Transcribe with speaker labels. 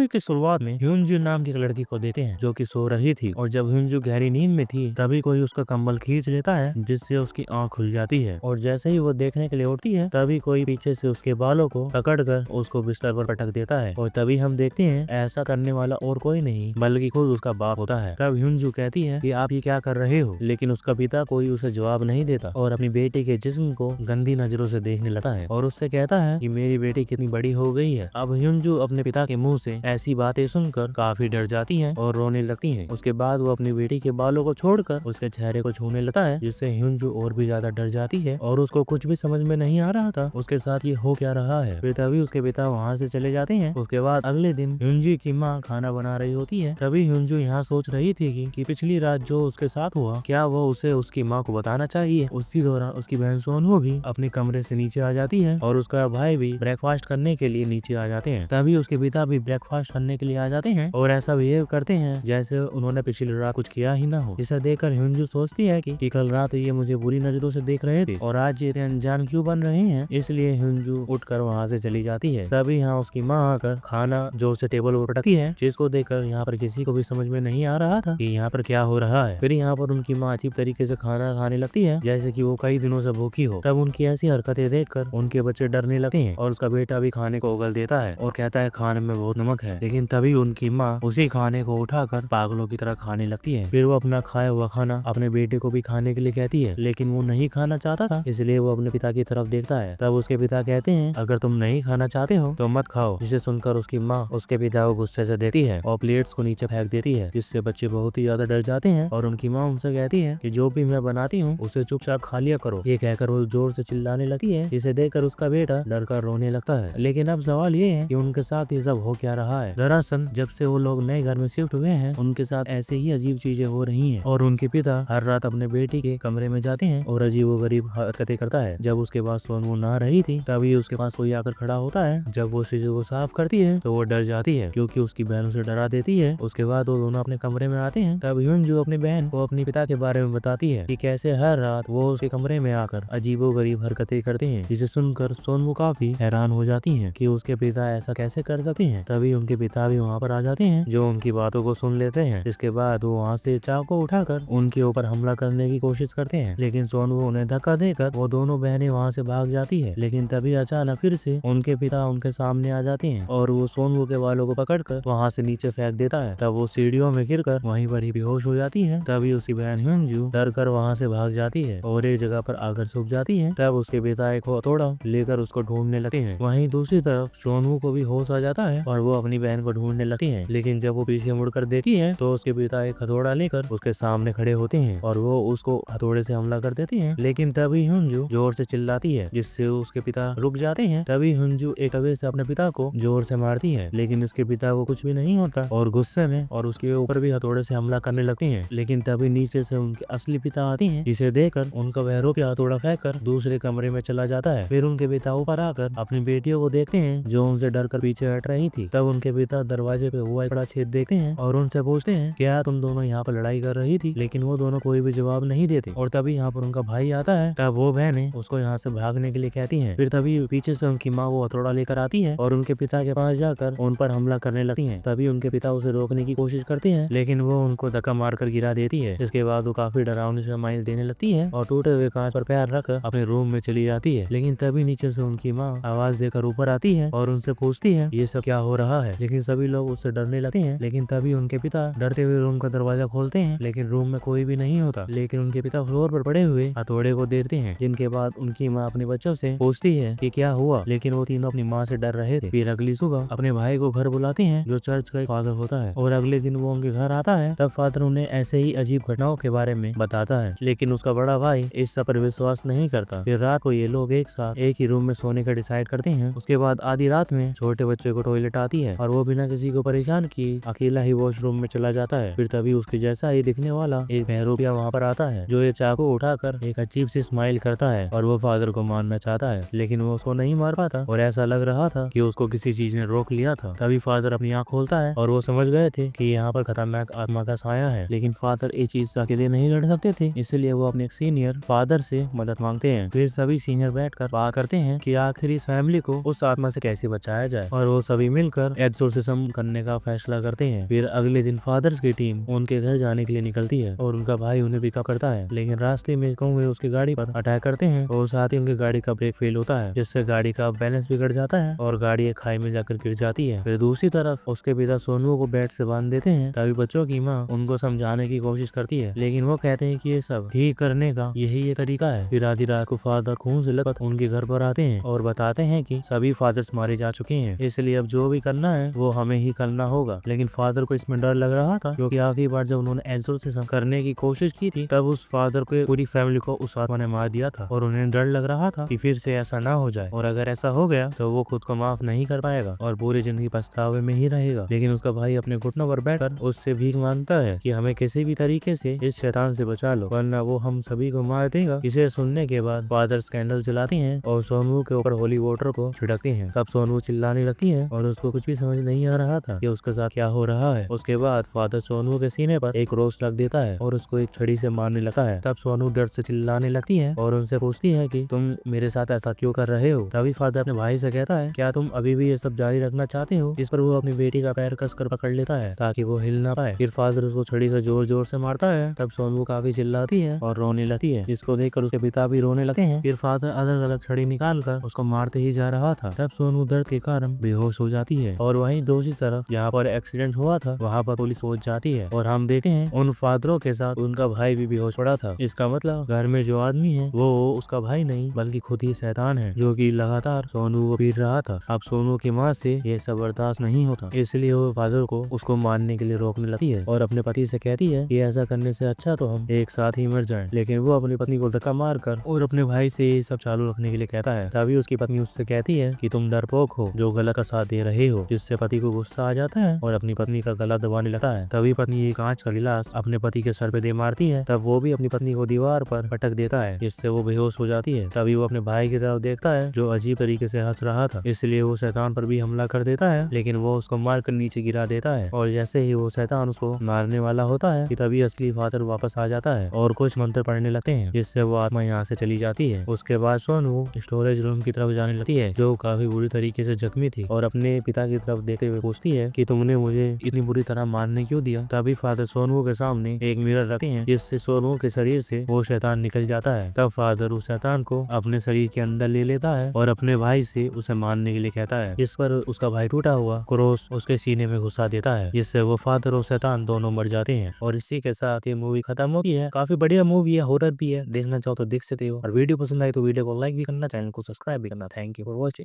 Speaker 1: Movie की शुरुआत में ह्यूनजू नाम की एक लड़की को देते हैं जो कि सो रही थी, और जब ह्यूनजू गहरी नींद में थी तभी कोई उसका कंबल खींच लेता है जिससे उसकी आंख खुल जाती है। और जैसे ही वो देखने के लिए उठती है तभी कोई पीछे से उसके बालों को पकड़कर उसको बिस्तर पर पटक देता है। और तभी हम देखते हैं ऐसा करने वाला और कोई नहीं बल्कि खुद उसका बाप होता है। तब ह्यूनजू कहती है कि आप ये क्या कर रहे हो, लेकिन उसका पिता कोई उसे जवाब नहीं देता और अपनी बेटी के जिस्म को गंदी नजरों से देखने लगता है और उससे कहता है कि मेरी बेटी कितनी बड़ी हो गई है। अब ह्यूनजू अपने पिता के मुंह से ऐसी बातें सुनकर काफी डर जाती है और रोने लगती है। उसके बाद वो अपनी बेटी के बालों को छोड़कर उसके चेहरे को छूने लगता है, जिससे ह्यूनजू और भी ज्यादा डर जाती है और उसको कुछ भी समझ में नहीं आ रहा था उसके साथ ये हो क्या रहा है। फिर तभी उसके पिता वहाँ से चले जाते हैं। उसके बाद अगले दिन ह्यूनजू की माँ खाना बना रही होती है। तभी ह्यूनजू यहाँ सोच रही थी कि पिछली रात जो उसके साथ हुआ क्या वो उसे उसकी माँ को बताना चाहिए। उसी दौरान उसकी बहन सोनू भी अपने कमरे से नीचे आ जाती है और उसका भाई भी ब्रेकफास्ट करने के लिए नीचे आ जाते हैं। तभी उसके पिता भी ब्रेकफास्ट करने के लिए आ जाते हैं और ऐसा बिहेव करते हैं जैसे उन्होंने पिछली रात कुछ किया ही ना हो। इसे देखकर ह्यूनजू सोचती है कि कल रात ये मुझे बुरी नजरों से देख रहे थे और आज ये अनजान क्यों बन रहे हैं। इसलिए ह्यूनजू उठकर वहाँ से चली जाती है। तभी यहाँ उसकी माँ आकर खाना जोर से टेबल पर पटकती है, जिसको देखकर यहाँ पर किसी को भी समझ में नहीं आ रहा था कि यहाँ पर क्या हो रहा है। फिर यहाँ पर उनकी माँ अजीब तरीके से खाना खाने लगती है जैसे कि वो कई दिनों से भूखी हो। तब उनकी ऐसी हरकतें देखकर उनके बच्चे डरने लगते हैं और उसका बेटा भी खाने को उगल देता है और कहता है खाने में बहुत नमक है। लेकिन तभी उनकी माँ उसी खाने को उठाकर पागलों की तरह खाने लगती है। फिर वो अपना खाया हुआ खाना अपने बेटे को भी खाने के लिए कहती है, लेकिन वो नहीं खाना चाहता था, इसलिए वो अपने पिता की तरफ देखता है। तब उसके पिता कहते हैं अगर तुम नहीं खाना चाहते हो तो मत खाओ, जिसे सुनकर उसकी माँ उसके पिता को गुस्से से देखती है और प्लेट्स को नीचे फेंक देती है, जिससे बच्चे बहुत ही ज्यादा डर जाते हैं। और उनकी माँ उनसे कहती है कि जो भी मैं बनाती हूँ उसे चुपचाप खा लिया करो। ये कहकर वो जोर से चिल्लाने लगती है, जिसे देखकर उसका बेटा डर कर रोने लगता है। लेकिन अब सवाल ये है कि उनके साथ ये सब हो क्या रहा है। दरअसल जब से वो लोग नए घर में शिफ्ट हुए हैं उनके साथ ऐसे ही अजीब चीजें हो रही हैं और उनके पिता हर रात अपने बेटी के कमरे में जाते हैं और अजीबोगरीब हरकतें करता है। जब उसके पास सोनू नहा रही थी तभी उसके पास कोई आकर खड़ा होता है। जब वो चीजों को साफ करती है तो वो डर जाती है क्योंकि उसकी बहन उसे डरा देती है। उसके बाद वो दोनों अपने कमरे में आते हैं। तब ह्यूनजू अपनी बहन को अपने पिता के बारे में बताती है कि कैसे हर रात वो उसके कमरे में आकर अजीबोगरीब हरकतें करते हैं, जिसे सुनकर सोनू काफी हैरान हो जाती है कि उसके पिता ऐसा कैसे कर सकते हैं। तभी उनके पिता भी वहाँ पर आ जाते हैं जो उनकी बातों को सुन लेते हैं। इसके बाद वो वहाँ से चाकू उठाकर उनके ऊपर हमला करने की कोशिश करते हैं, लेकिन सोनू उन्हें धक्का देकर वो दोनों बहनें वहाँ से भाग जाती है। लेकिन तभी अचानक फिर से उनके पिता उनके सामने आ जाते हैं और वो सोनू के बालों को पकड़कर वहाँ से नीचे फेंक देता है। तब वो सीढ़ियों में गिरकर वहीं पर ही बेहोश हो जाती है। तभी उसकी बहन ह्यूनजू डर कर वहाँ से भाग जाती है और एक जगह पर आकर छुप जाती है। तब उसके पिता एक हथौड़ा लेकर उसको ढूंढने लगते हैं। वहीं दूसरी तरफ सोनू को भी होश आ जाता है और वो अपनी बहन को ढूंढने लगती है, लेकिन जब वो पीछे मुड़कर देखती है तो उसके पिता एक हथौड़ा लेकर उसके सामने खड़े होते हैं और वो उसको हथौड़े से हमला कर देते हैं। लेकिन तभी ह्यूनजू जोर से चिल्लाती है जिससे उसके पिता रुक जाते हैं। तभी ह्यूनजू एक तवे से अपने पिता को जोर से मारती है, लेकिन उसके पिता को कुछ भी नहीं होता और गुस्से में और उसके ऊपर भी हथौड़े से हमला करने लगती हैं। लेकिन तभी नीचे से उनके असली पिता आती हैं, जिसे देखकर उनका वह रूपी हथौड़ा फेंककर दूसरे कमरे में चला जाता है। फिर उनके पिता ऊपर आकर अपनी बेटियों को देखते हैं जो उनसे डरकर पीछे हट रही थी। तब उनके पिता दरवाजे पे हुआ एक बड़ा छेद देखते हैं और उनसे पूछते हैं क्या तुम दोनों यहाँ पर लड़ाई कर रही थी, लेकिन वो दोनों कोई भी जवाब नहीं देते। और तभी यहाँ पर उनका भाई आता है। तब वो बहनें उसको यहाँ से भागने के लिए कहती हैं। फिर तभी पीछे से उनकी माँ वो हथौड़ा लेकर आती है और उनके पिता के पास जाकर उन पर हमला करने लगती है। तभी उनके पिता उसे रोकने की कोशिश करते हैं, लेकिन वो उनको धक्का मारकर गिरा देती है। इसके बाद वो काफी डरावनी स्माइल देने लगती है और टूटे हुए कांच पर पैर रख अपने रूम में चली जाती है। लेकिन तभी नीचे से उनकी माँ आवाज देकर ऊपर आती है और उनसे पूछती है ये सब क्या हो रहा है। लेकिन सभी लोग उससे डरने लगते हैं। लेकिन तभी उनके पिता डरते हुए रूम का दरवाजा खोलते हैं, लेकिन रूम में कोई भी नहीं होता। लेकिन उनके पिता फ्लोर पर पड़े हुए हथौड़े को देखते हैं, जिनके बाद उनकी माँ अपने बच्चों से पूछती है कि क्या हुआ, लेकिन वो तीनों अपनी माँ से डर रहे थे। फिर अगली सुबह अपने भाई को घर बुलाते हैं जो चर्च का फादर होता है और अगले दिन वो उनके घर आता है। तब फादर उन्हें ऐसे ही अजीब घटनाओं के बारे में बताता है, लेकिन उसका बड़ा भाई इस सब पर विश्वास नहीं करता। फिर रात को ये लोग एक साथ एक ही रूम में सोने का डिसाइड करते हैं। उसके बाद आधी रात में छोटे बच्चे को टॉयलेट आती है और वो बिना किसी को परेशान किए अकेला ही वॉशरूम में चला जाता है। फिर तभी उसके जैसा ही दिखने वाला एक बहरूपिया वहाँ पर आता है जो ये चाकू उठाकर एक अजीब सी स्माइल करता है और वो फादर को मारना चाहता है, लेकिन वो उसको नहीं मार पाता और ऐसा लग रहा था कि उसको किसी चीज ने रोक लिया था। तभी फादर अपनी आँख खोलता है और वो समझ गए थे कि यहाँ पर खतरनाक आत्मा का साया है, लेकिन फादर ये चीज से अकेले नहीं लड़ सकते थे, इसलिए वो अपने सीनियर फादर से मदद मांगते हैं। फिर सभी सीनियर बैठकर बात करते हैं कि आखिर इस फैमिली को उस आत्मा से कैसे बचाया जाए और वो सभी मिलकर एक एक्सोर्सिज्म करने का फैसला करते हैं। फिर अगले दिन फादर्स की टीम उनके घर जाने के लिए निकलती है और उनका भाई उन्हें पिकअप करता है, लेकिन रास्ते में कौवे उसकी गाड़ी पर अटैक करते हैं और साथ ही उनकी गाड़ी का ब्रेक फेल होता है, जिससे गाड़ी का बैलेंस बिगड़ जाता है और गाड़ी एक खाई में जाकर गिर जाती है। फिर दूसरी तरफ उसके पिता सोनू को बेड से बांध देते हैं। तभी बच्चों की माँ उनको समझाने की कोशिश करती है, लेकिन वो कहते हैं कि ये सब ठीक करने का यही ये तरीका है। फिर आधी रात को फादर खून से लथपथ उनके घर पर आते हैं और बताते हैं कि सभी फादर्स मारे जा चुके हैं, इसलिए अब जो भी करना है वो हमें ही करना होगा। लेकिन फादर को इसमें डर लग रहा था, क्योंकि आखिरी बार जब उन्होंने एक्सोर्सिज्म करने की कोशिश की थी तब उस फादर को पूरी फैमिली को उस आत्मा ने मार दिया था और उन्हें डर लग रहा था कि फिर से ऐसा ना हो जाए, और अगर ऐसा हो गया तो वो खुद को माफ नहीं कर पाएगा और पूरी जिंदगी पछतावे में ही रहेगा। लेकिन उसका भाई अपने घुटनों पर बैठकर उससे भीख मांगता है कि हमें किसी भी तरीके से इस शैतान से बचा लो, वरना वो हम सभी को मार देगा। इसे सुनने के बाद फादर कैंडल जलाती हैं और सोनू के ऊपर होली वाटर को छिड़कती हैं। तब सोनू चिल्लाने लगती है और उसको कुछ भी समझ नहीं आ रहा था कि उसके साथ क्या हो रहा है। उसके बाद फादर सोनू के सीने पर एक रोज रख देता है और उसको एक छड़ी से मारने लगता है। तब सोनू डर से चिल्लाने लगती है और उनसे पूछती है कि तुम मेरे साथ ऐसा क्यों कर रहे हो। तभी फादर अपने भाई से कहता है, क्या तुम अभी भी ये सब जारी रखना चाहते हो। इस पर वो अपनी बेटी का पैर कसकर पकड़ लेता है ताकि वो हिल ना पाए। फिर फादर उसको छड़ी से जोर जोर से मारता है। तब सोनू काफी चिल्लाती है और रोने लगती है, जिसको देखकर उसके पिता भी रोने लगते हैं। फिर फादर अलग अलग छड़ी निकाल कर उसको मारते ही जा रहा था। तब सोनू दर्द के कारण बेहोश हो जाती है और वहीं दूसरी तरफ जहाँ पर एक्सीडेंट हुआ था वहाँ पर पुलिस पहुंच जाती है और हम देखते हैं उन फादरों के साथ उनका भाई भी बेहोश पड़ा था। इसका मतलब घर में जो आदमी है वो उसका भाई नहीं बल्कि खुद ही शैतान है, जो कि लगातार सोनू को पीट रहा था। अब सोनू की माँ से ये सब बर्दाश्त नहीं होता, इसलिए वो फादर को उसको मारने के लिए रोकने लगती है और अपने पति से कहती है कि ऐसा करने से अच्छा तो हम एक साथ ही मर जाएं। लेकिन वो अपनी पत्नी को धक्का मार कर और अपने भाई से ये सब चालू रखने के लिए कहता है। तभी उसकी पत्नी उससे कहती है कि तुम डरपोक हो जो गलत का साथ दे रहे हो, जिससे पति को गुस्सा आ जाता है और अपनी पत्नी का गला दबाने लगता है। तभी पत्नी एक कांच का गिलास अपने पति के सर पे दे मारती है। तब वो भी अपनी पत्नी को दीवार पर पटक देता है, जिससे वो बेहोश हो जाती है। तभी वो अपने भाई की तरफ देखता है जो अजीब तरीके से हंस रहा था, इसलिए वो शैतान पर भी हमला कर देता है, लेकिन वो उसको मारकर नीचे गिरा देता है। और जैसे ही वो शैतान उसको मारने वाला होता है कि तभी असली फादर वापस आ जाता है और कुछ मंत्र पढ़ने लगते हैं, जिससे वो आत्मा यहाँ से चली जाती है। उसके बाद सोनू स्टोरेज रूम की तरफ जाने लगती है, जो काफी बुरी तरीके से जख्मी थी, और अपने पिता की तरफ देखते हुए पूछती है कि तुमने मुझे इतनी बुरी तरह मारने क्यों दिया। तभी फादर सोनू के सामने एक मिरर रखते हैं, जिससे सोनू के शरीर से वो शैतान निकल जाता है। तब फादर उस शैतान को अपने शरीर के अंदर ले लेता है और अपने भाई से उसे मारने के लिए कहता है, जिस पर उसका भाई टूटा हुआ क्रॉस उसके सीने में घुसा देता है, जिससे वो फादर और शैतान दोनों मर जाते हैं। और इसी के साथ ये मूवी खत्म होती है। काफी बढ़िया मूवी है, हॉरर भी है, देखना चाहो तो देख सकते हो। और वीडियो पसंद आई तो वीडियो को लाइक भी करना, चैनल को सब्सक्राइब भी करना। Thank you for watching.